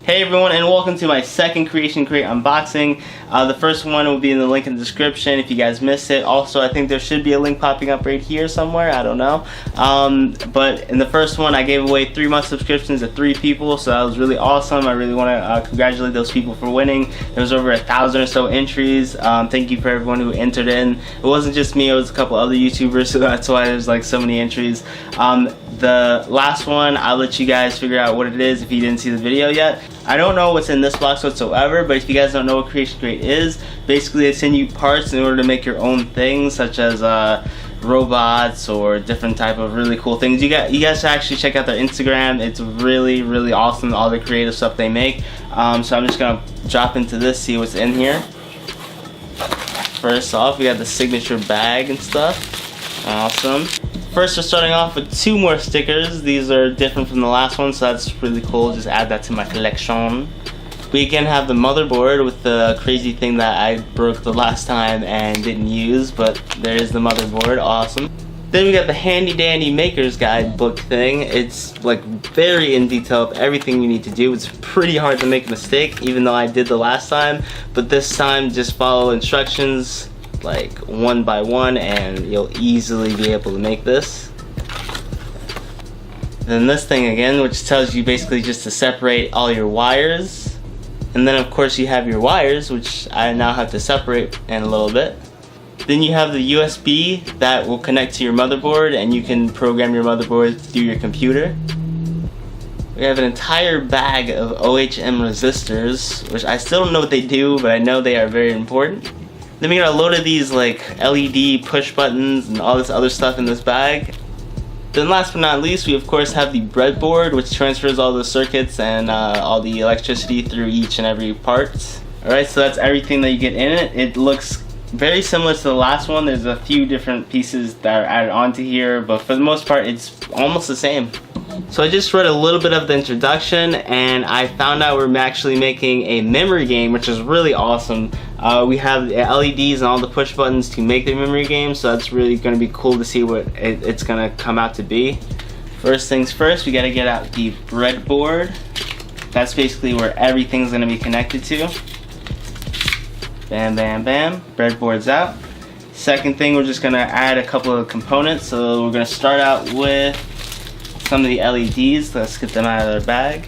Hey everyone, and welcome to my second Creation Crate unboxing. The first one will be in the link in the description if you guys missed it. Also, I think there should be a link popping up right here somewhere, I don't know. But in the first one, I gave away 3-month subscriptions to 3 people, so that was really awesome. I really want to congratulate those people for winning. There was over 1,000 or so entries. Thank you for everyone who entered in. It wasn't just me, it was a couple other YouTubers, so that's why there's like so many entries. The last one, I'll let you guys figure out what it is if you didn't see the video yet. I don't know what's in this box whatsoever, but if you guys don't know what Creation Crate is, basically they send you parts in order to make your own things, such as robots or different type of really cool things. You guys should actually check out their Instagram. It's really awesome, all the creative stuff they make. So I'm just gonna drop into this, see what's in here. First off, we got the signature bag and stuff. Awesome. First, we're starting off with 2 more stickers. These are different from the last one, so that's really cool. Just add that to my collection. We again have the motherboard with the crazy thing that I broke the last time and didn't use, but there is the motherboard. Awesome. Then we got the handy dandy maker's guide book thing. It's like very in detail of everything you need to do. It's pretty hard to make a mistake, even though I did the last time, but this time just follow instructions like one by one and you'll easily be able to make this. Then this thing again, which tells you basically just to separate all your wires. And then of course you have your wires, which I now have to separate in a little bit. Then you have the USB that will connect to your motherboard, and you can program your motherboard through your computer. We have an entire bag of OHM resistors, which I still don't know what they do, but I know they are very important. Then we got a load of these like LED push buttons and all this other stuff in this bag. Then last but not least, we of course have the breadboard, which transfers all the circuits and all the electricity through each and every part. Alright, so that's everything that you get in it. It looks very similar to the last one. There's a few different pieces that are added onto here, but for the most part it's almost the same. So I just read a little bit of the introduction and I found out we're actually making a memory game, which is really awesome. We have the LEDs and all the push buttons to make the memory game, so that's really going to be cool to see what it's going to come out to be. First things first, we got to get out the breadboard. That's basically where everything's going to be connected to. Bam, bam, bam. Breadboard's out. Second thing, we're just going to add a couple of components. So we're going to start out with some of the LEDs. Let's get them out of their bag.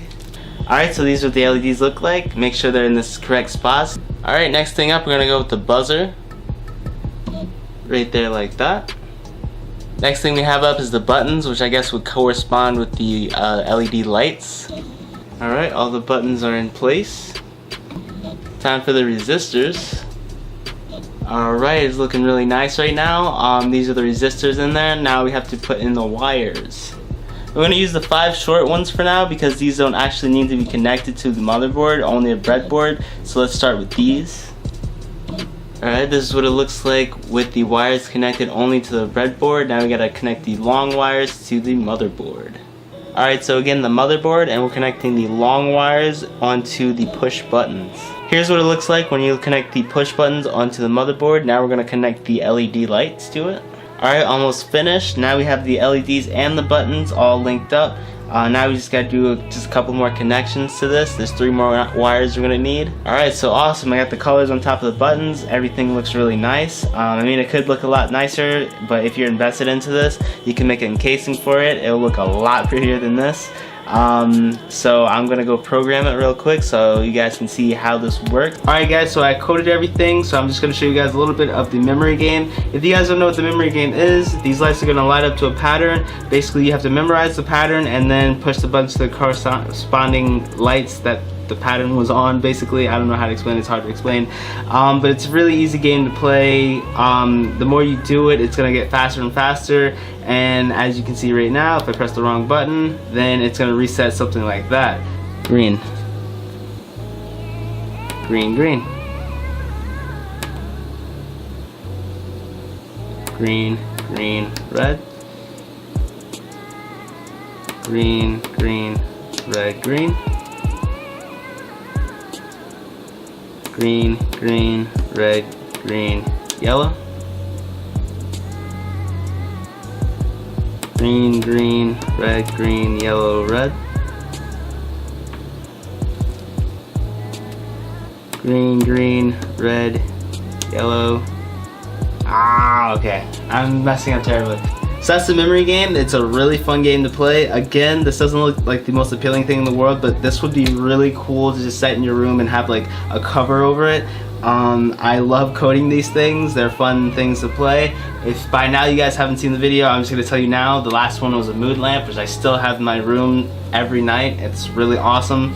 Alright, so these are what the LEDs look like. Make sure they're in this correct spots. Alright, next thing up, we're going to go with the buzzer. Right there like that. Next thing we have up is the buttons, which I guess would correspond with the LED lights. Alright, all the buttons are in place. Time for the resistors. Alright, it's looking really nice right now. These are the resistors in there. Now we have to put in the wires. We're going to use the 5 short ones for now because these don't actually need to be connected to the motherboard, only a breadboard. So let's start with these. Alright, this is what it looks like with the wires connected only to the breadboard. Now we got to connect the long wires to the motherboard. Alright, so again the motherboard, and we're connecting the long wires onto the push buttons. Here's what it looks like when you connect the push buttons onto the motherboard. Now we're going to connect the LED lights to it. Alright, almost finished. Now we have the LEDs and the buttons all linked up. Now we just got to do just a couple more connections to this. There's 3 more wires we're going to need. Alright, so awesome. I got the colors on top of the buttons. Everything looks really nice. I mean, it could look a lot nicer, but if you're invested into this, you can make an encasing for it. It'll look a lot prettier than this. So I'm gonna go program it real quick so you guys can see how this works. Alright guys, so I coded everything, so I'm just gonna show you guys a little bit of the memory game. If you guys don't know what the memory game is, these lights are gonna light up to a pattern. Basically you have to memorize the pattern and then push the buttons to the corresponding lights that the pattern was on. Basically, I don't know how to explain it, it's hard to explain, but it's a really easy game to play. The more you do it, it's gonna get faster and faster, and as you can see right now, if I press the wrong button, then it's gonna reset something like that. Green, green, green, green, green, red, green, green, red, green, green, green, red, green, yellow, green, green, red, green, yellow, red, Green, green, red, yellow. Ah, okay. I'm messing up terribly. So that's the memory game. It's a really fun game to play. Again, this doesn't look like the most appealing thing in the world, but this would be really cool to just set in your room and have like a cover over it. I love coding these things. They're fun things to play. If by now you guys haven't seen the video, I'm just going to tell you now. The last one was a mood lamp, which I still have in my room every night. It's really awesome.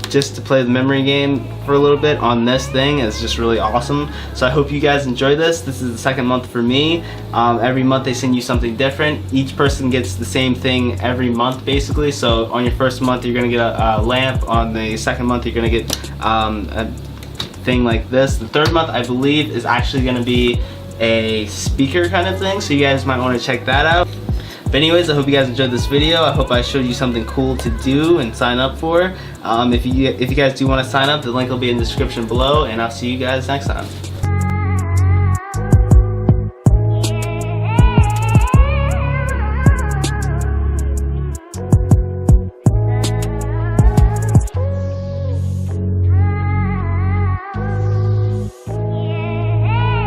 Just to play the memory game for a little bit on this thing is just really awesome. So I hope you guys enjoy this. This is the second month for me. Every month they send you something different. Each person gets the same thing every month basically. So on your first month you're gonna get a lamp. On the second month you're gonna get a thing like this. The third month I believe is actually gonna be a speaker kind of thing. So you guys might want to check that out. But anyways, I hope you guys enjoyed this video. I hope I showed you something cool to do and sign up for. If you guys do want to sign up, the link will be in the description below, and I'll see you guys next time.